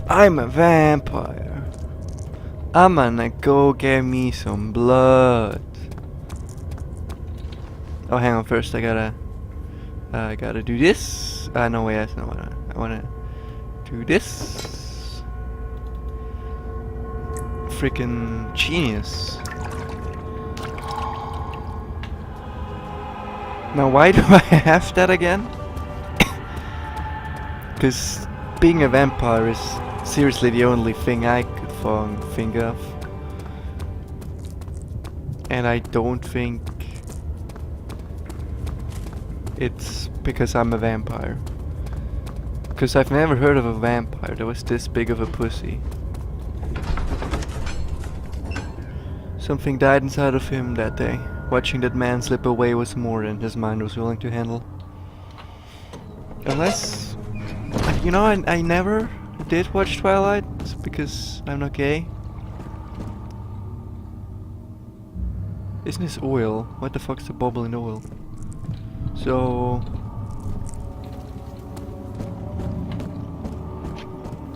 I'm a vampire. I'm gonna go get me some blood. Oh, hang on. First, I gotta do this. No, wait, that's not what I wanna do. This. Freaking genius. Now, why do I have that again? Because being a vampire is seriously the only thing I could think of. And I don't think it's because I'm a vampire. Because I've never heard of a vampire that was this big of a pussy. Something died inside of him that day. Watching that man slip away was more than his mind was willing to handle. Unless... You know, I never did watch Twilight because I'm not gay. Isn't this oil? What the fuck's the bubble in oil? So...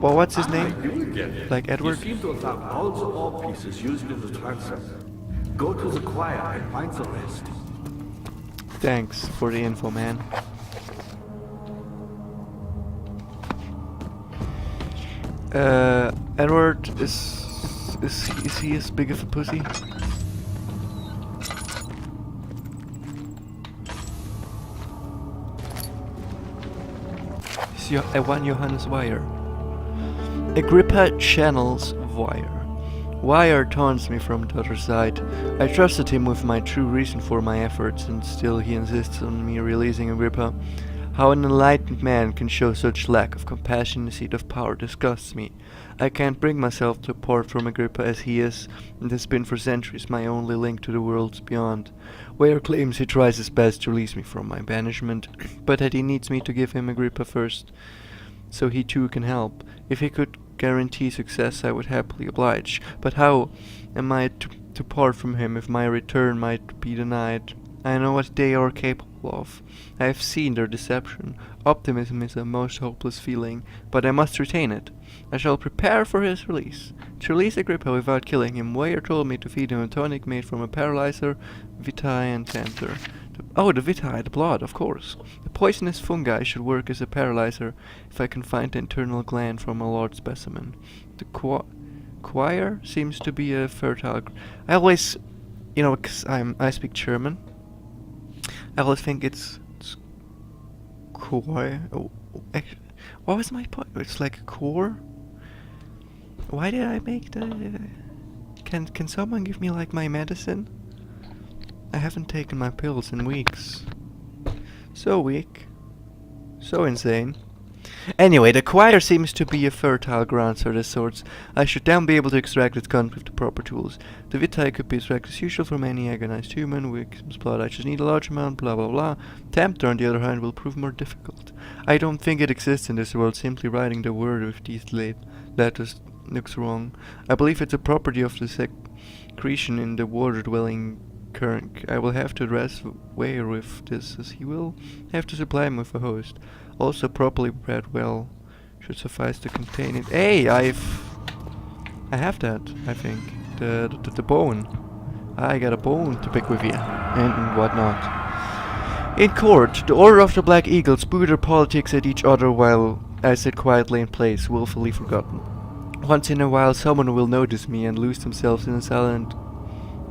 Well, what's his name? Like Edward? You seem to have found all the ore pieces used in the transfer. Go to the choir and find the rest. Thanks for the info, man. Edward is he as big of a pussy? Is one Johannes Wire? Agrippa channels Wire. Wire taunts me from the other side. I trusted him with my true reason for my efforts, and still he insists on me releasing Agrippa. How an enlightened man can show such lack of compassion in the seat of power disgusts me. I can't bring myself to part from Agrippa as he is, and has been for centuries my only link to the worlds beyond. Ware claims he tries his best to release me from my banishment, but that he needs me to give him Agrippa first, so he too can help. If he could guarantee success, I would happily oblige. But how am I to part from him if my return might be denied? I know what they are capable of. I have seen their deception. Optimism is a most hopeless feeling, but I must retain it. I shall prepare for his release. To release Agrippa without killing him, Ware told me to feed him a tonic made from a paralyzer, vitae and tantor. The vitae, the blood, of course. The poisonous fungi should work as a paralyzer if I can find the internal gland from a large specimen. The choir seems to be a fertile... I always, because I speak German, I always think it's choir. Actually, what was my point? It's like a core? Why did I make the... Can someone give me like my medicine? I haven't taken my pills in weeks. So weak. So insane. Anyway, the choir seems to be a fertile ground of this sorts. I should then be able to extract its content with the proper tools. The vitae could be extracted as usual from any agonized human. Victim's blood I just need a large amount, blah blah blah. Tempter, on the other hand, will prove more difficult. I don't think it exists in this world. Simply writing the word with these letters looks wrong. I believe it's a property of the secretion in the water-dwelling current. I will have to address Ware with this, as he will have to supply him with a host. Also, properly prepared well should suffice to contain it. Hey, I have that, I think. The bone. I got a bone to pick with you. And whatnot. In court, the Order of the Black Eagle spew their politics at each other while I sit quietly in place, willfully forgotten. Once in a while someone will notice me and lose themselves in a silent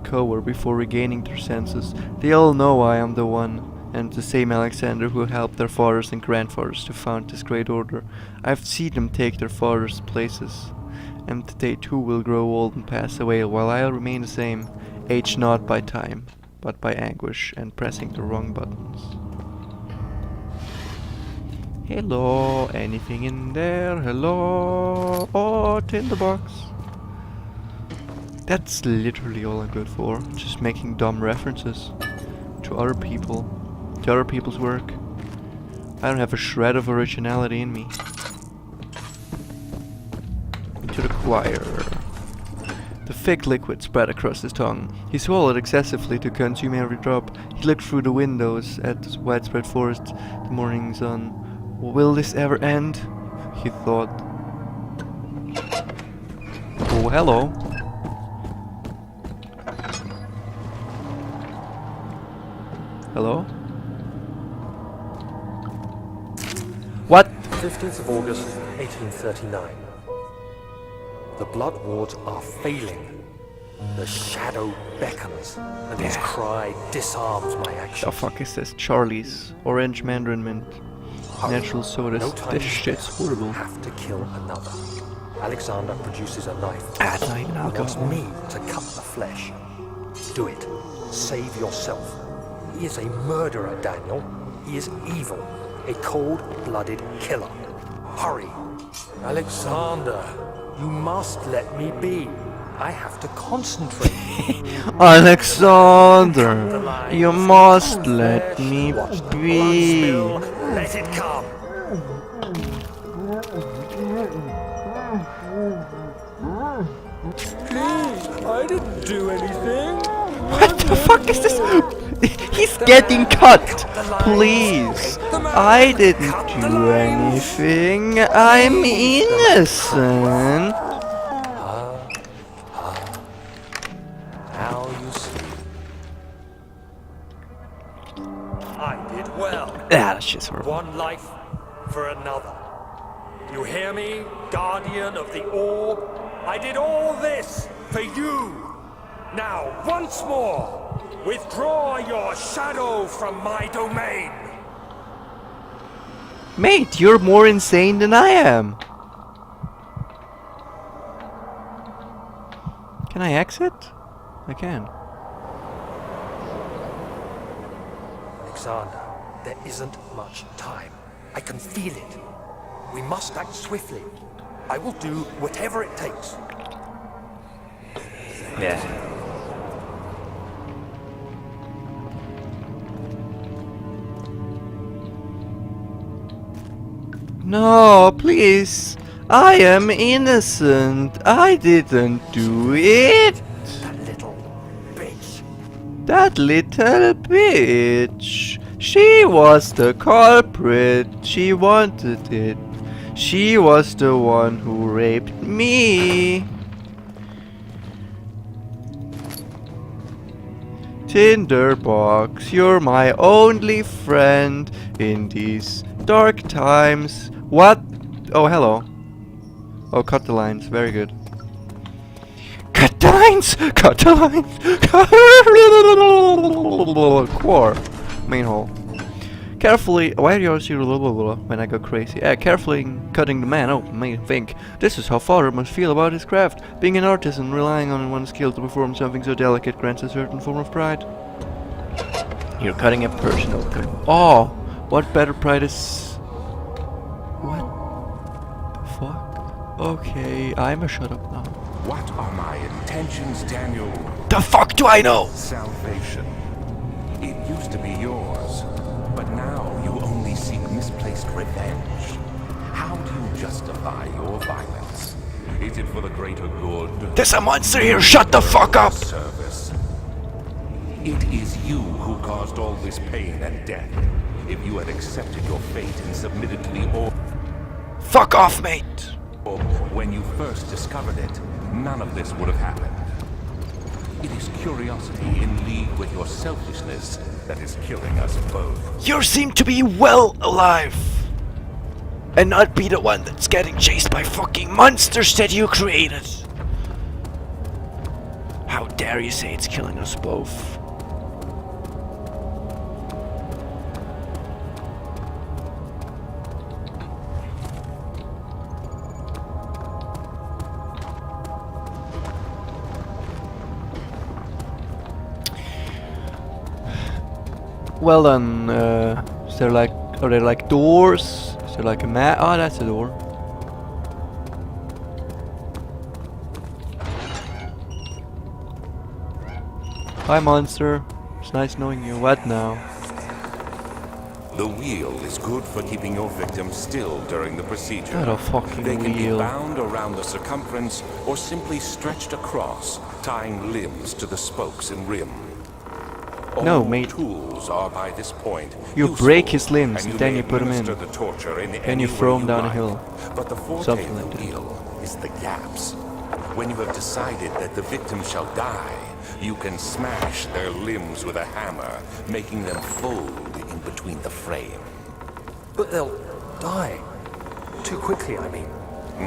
cover before regaining their senses. They all know I am the one and the same Alexander who helped their fathers and grandfathers to found this great order. I've seen them take their fathers' places, and they too will grow old and pass away, while I'll remain the same, aged not by time, but by anguish and pressing the wrong buttons. Hello, anything in there? Hello? Oh, tinderbox. That's literally all I'm good for, just making dumb references to other people, to other people's work. I don't have a shred of originality in me. Into the choir. The thick liquid spread across his tongue. He swallowed excessively to consume every drop. He looked through the windows at the widespread forest, the morning sun. Will this ever end? He thought. Oh, hello. Hello? What? 15th of August, 1839. The Blood Wards are failing. The shadow beckons, and his cry disarms my The actions. fuck is this? Charlie's Orange Mandarin Mint. Natural sodas. No time This to shit's spare. horrible. Have to kill another. Alexander produces a knife. Ah, it's not even He wants alcohol. me to cut the flesh. Do it. Save yourself. He is a murderer, Daniel. He is evil. A cold-blooded killer. Hurry. Alexander, you must let me be. I have to concentrate. Alexander, you must let me Watch the blood be. spill. Let it come. Please, I didn't do anything. What the fuck is this? He's getting cut. Please. I didn't do anything. I'm innocent. Now you see. I did well. Ah, that shit's horrible. One life for another. You hear me, guardian of the orb? I did all this for you. Now, once more, withdraw your shadow from my domain. Mate, you're more insane than I am. Can I exit? I can. Alexander, there isn't much time. I can feel it. We must act swiftly. I will do whatever it takes. Yeah. No, please. I am innocent. I didn't do it. That little bitch. That little bitch. She was the culprit. She wanted it. She was the one who raped me. Tinderbox, you're my only friend in these dark times. What? Oh, hello. Oh, cut the lines. Very good. Cut the lines! Cut the lines! Core. Main hole. Carefully. Why do you always do when I go crazy? Carefully cutting the man open made me think. This is how father must feel about his craft. Being an artisan, relying on one's skill to perform something so delicate grants a certain form of pride. You're cutting a person open. Oh! What better pride is... What the fuck? Okay, I'ma shut up now. What are my intentions, Daniel? The fuck do I know? Salvation. It used to be yours, but now you only seek misplaced revenge. How do you justify your violence? Is it for the greater good? There's a monster here, shut the fuck up! Service. It is you who caused all this pain and death. If you had accepted your fate and submitted to the orb Fuck off, mate! when you first discovered it, none of this would have happened. It is curiosity in league with your selfishness that is killing us both. You seem to be well alive! And not be the one that's getting chased by fucking monsters that you created! How dare you say it's killing us both? Well then, is there like, are there like doors? Is there like a mat? Oh, that's a door. Hi monster, it's nice knowing you. What now? The wheel is good for keeping your victim still during the procedure. Not a fucking They can wheel. be bound around the circumference or simply stretched across, tying limbs to the spokes and rim. No, All mate. tools are by this point You useful, break his limbs and and then may you put him in. administer the torture in Then any you throw way him down a like. hill. But the forte Something of like the that. wheel is the gaps. When you have decided that the victim shall die, you can smash their limbs with a hammer, making them fold in between the frame. But they'll die. Too quickly, I mean.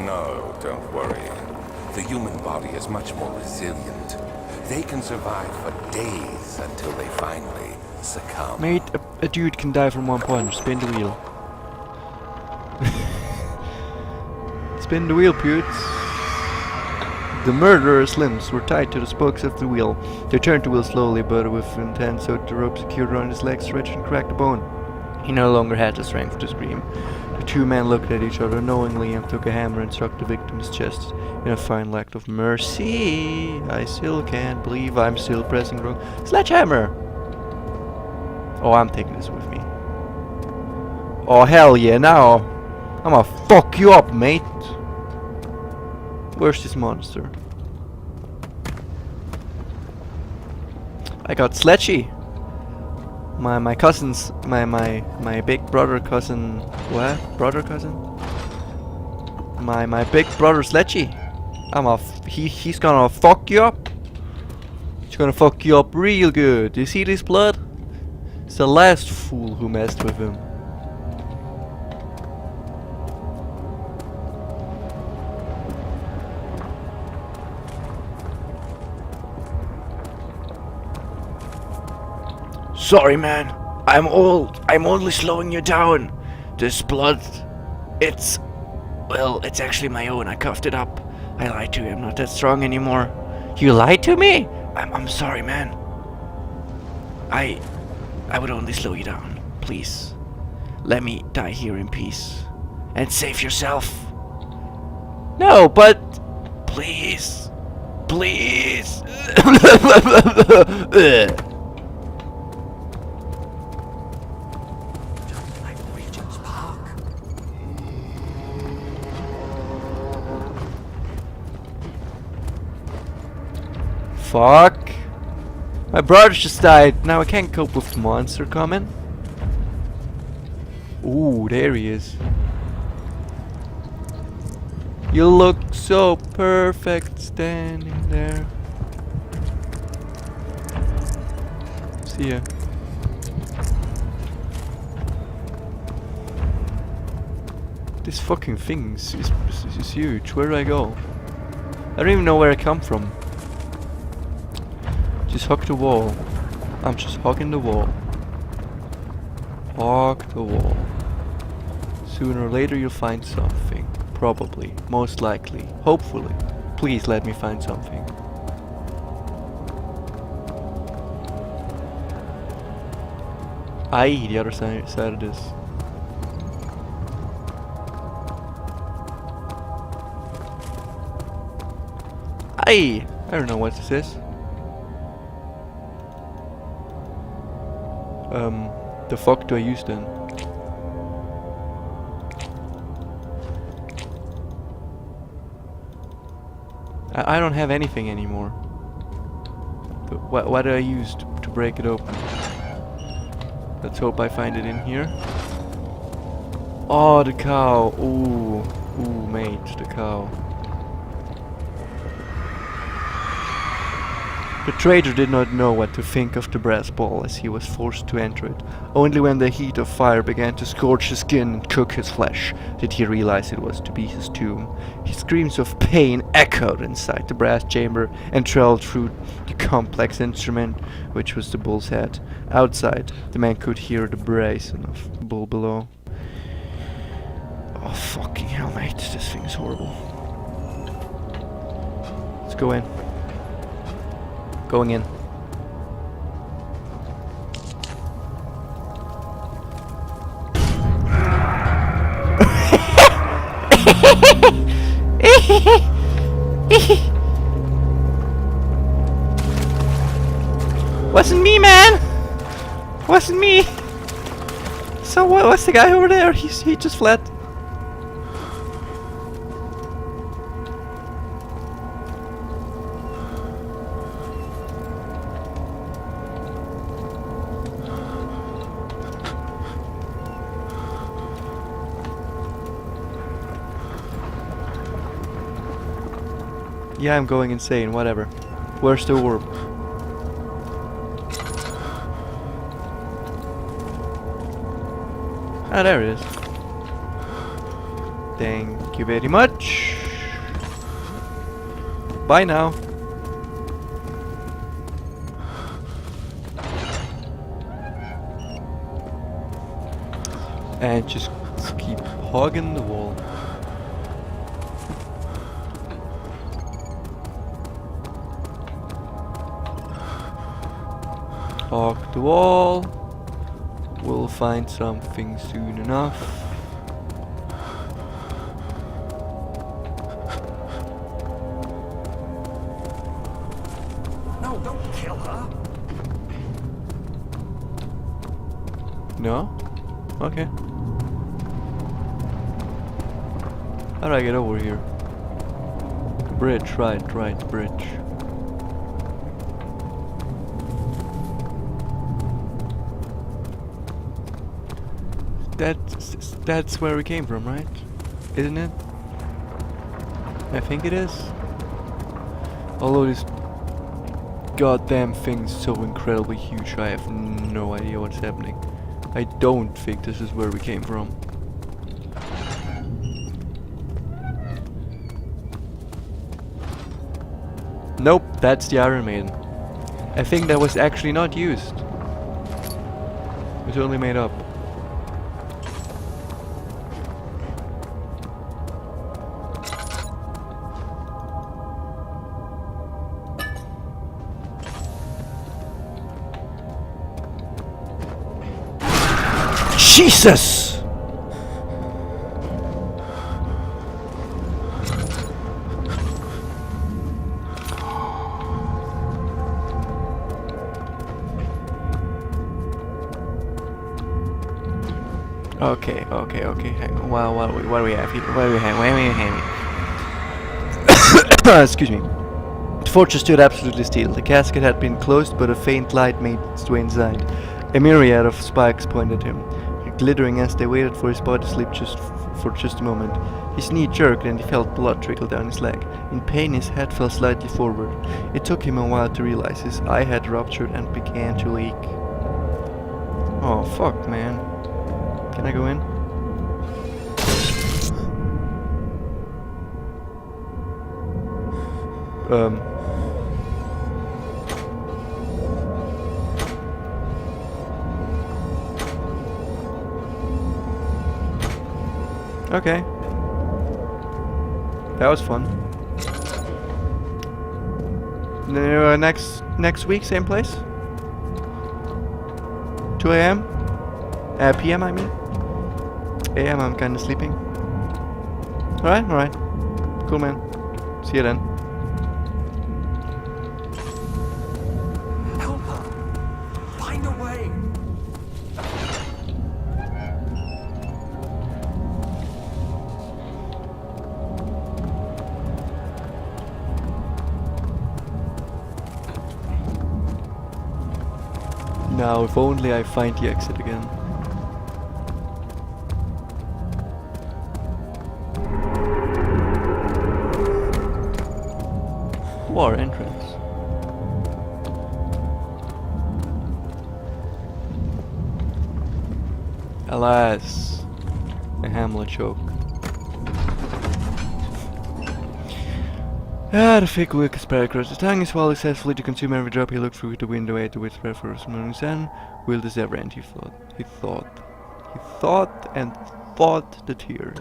No, don't worry. The human body is much more resilient. They can survive for days until they finally succumb. Mate, a dude can die from one punch. Spin the wheel. Spin the wheel, Putes. The murderer's limbs were tied to the spokes of the wheel. They turned the wheel slowly, but with intent, so the rope secured around his leg stretched and cracked the bone. He no longer had the strength to scream. The two men looked at each other knowingly and took a hammer and struck the victim's chest in a final act of mercy. I still can't believe I'm still pressing wrong. Sledgehammer! Oh, I'm taking this with me. Oh, hell yeah, now I'm gonna fuck you up, mate. Where's this monster? I got Sledgy. My cousin's my big brother cousin. What? Brother cousin? My big brother Sledgy. He's gonna fuck you up. He's gonna fuck you up real good. You see this blood? It's the last fool who messed with him. Sorry, man. I'm old. I'm only slowing you down. This blood, it's actually my own. I coughed it up. I lied to you. I'm not that strong anymore. You lied to me? I'm sorry, man. I would only slow you down. Please, let me die here in peace and save yourself. No, but please, please. Fuck. My brother just died. Now I can't cope with the monster coming. Ooh, there he is. You look so perfect standing there. See ya. This fucking thing is huge. Where do I go? I don't even know where I come from. Just hug the wall. I'm just hugging the wall. Hug the wall. Sooner or later you'll find something. Probably. Most likely. Hopefully. Please let me find something. Aye, the other side of this. Aye! I don't know what this is. The fuck do I use then? I don't have anything anymore. But what do I use to break it open? Let's hope I find it in here. Oh, the cow. Ooh. Ooh, mate, the cow. The traitor did not know what to think of the brass ball as he was forced to enter it. Only when the heat of fire began to scorch his skin and cook his flesh did he realize it was to be his tomb. His screams of pain echoed inside the brass chamber and trailed through the complex instrument, which was the bull's head. Outside, the man could hear the brazen of the bull below. Oh, fucking hell, mate. This thing is horrible. Let's go in. Going in. Wasn't me, man. Wasn't me. So what's the guy over there? He just fled. Yeah, I'm going insane, whatever. Where's the orb? Ah, there it is. Thank you very much. Bye now. And just keep hogging the wall. Hog the wall. We'll find something soon enough. No, don't kill her. No? Okay. How do I get over here? Bridge, right, bridge. That's where we came from, right? Isn't it? I think it is. Although this goddamn thing's so incredibly huge, I have no idea what's happening. I don't think this is where we came from. Nope, that's the Iron Maiden. I think that was actually not used. It was only made up. Jesus! Okay. Hang on. Well, what do we have here? What do we have? Excuse me. The fortress stood absolutely still. The casket had been closed, but a faint light made its way inside. A myriad of spikes pointed at him, glittering as they waited for his body to sleep for just a moment. His knee jerked and he felt blood trickle down his leg. In pain, his head fell slightly forward. It took him a while to realize his eye had ruptured and began to leak. Oh, fuck, man. Can I go in? Okay. That was fun. Next week, same place? 2 a.m.? PM, I mean. AM, I'm kinda sleeping. Alright. Cool, man. See you then. Help her. Find a way. Now, if only I find the exit again. War entrance. Alas, a Hamlet joke. The thick look spread across his tongue. He swallowed successfully to consume every drop. He looked through the window at the whisper for a morning sun. Will this ever end? He thought and fought the tears.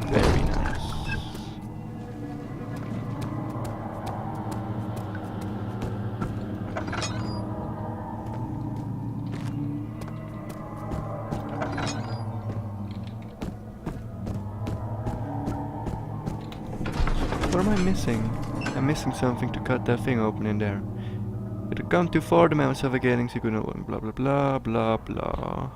Very nice. What am I missing? I'm missing something to cut that thing open in there. It had gone too far, the man was suffocating, so he couldn't open. Blah blah blah blah blah.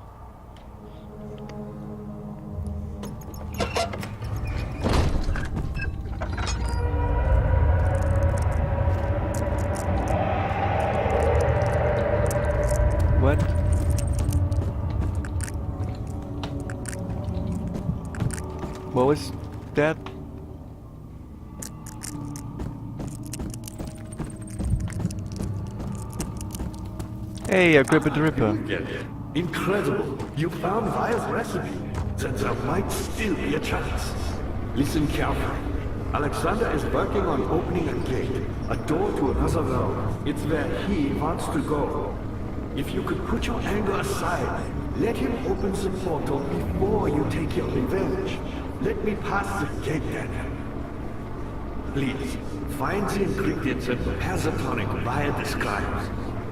What? What was that? Hey, Agrippa the Ripper. Incredible. You found Vire's recipe. Then there might still be a chance. Listen carefully. Alexander is working on opening a gate, a door to another realm. It's where he wants to go. If you could put your anger aside, let him open the portal before you take your revenge. Let me pass the gate then. Please, find the ingredients and prepare the tonic Vire describes.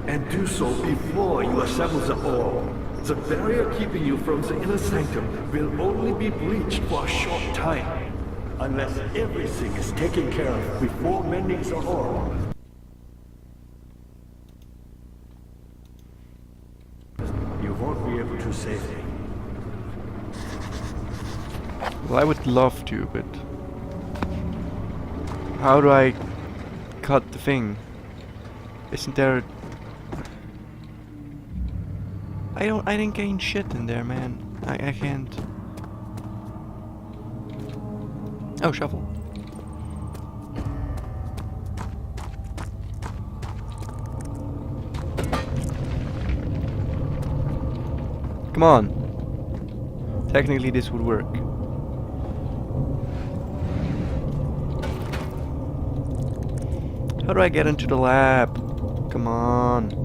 And do so before you assemble the orb. The barrier keeping you from the inner sanctum will only be breached for a short time. Unless everything is taken care of before mending the orb. You won't be able to save me. Well, I would love to, but how do I cut the thing? Isn't there? I didn't gain shit in there, man. I can't. Oh, shovel. Come on. Technically this would work. How do I get into the lab? Come on.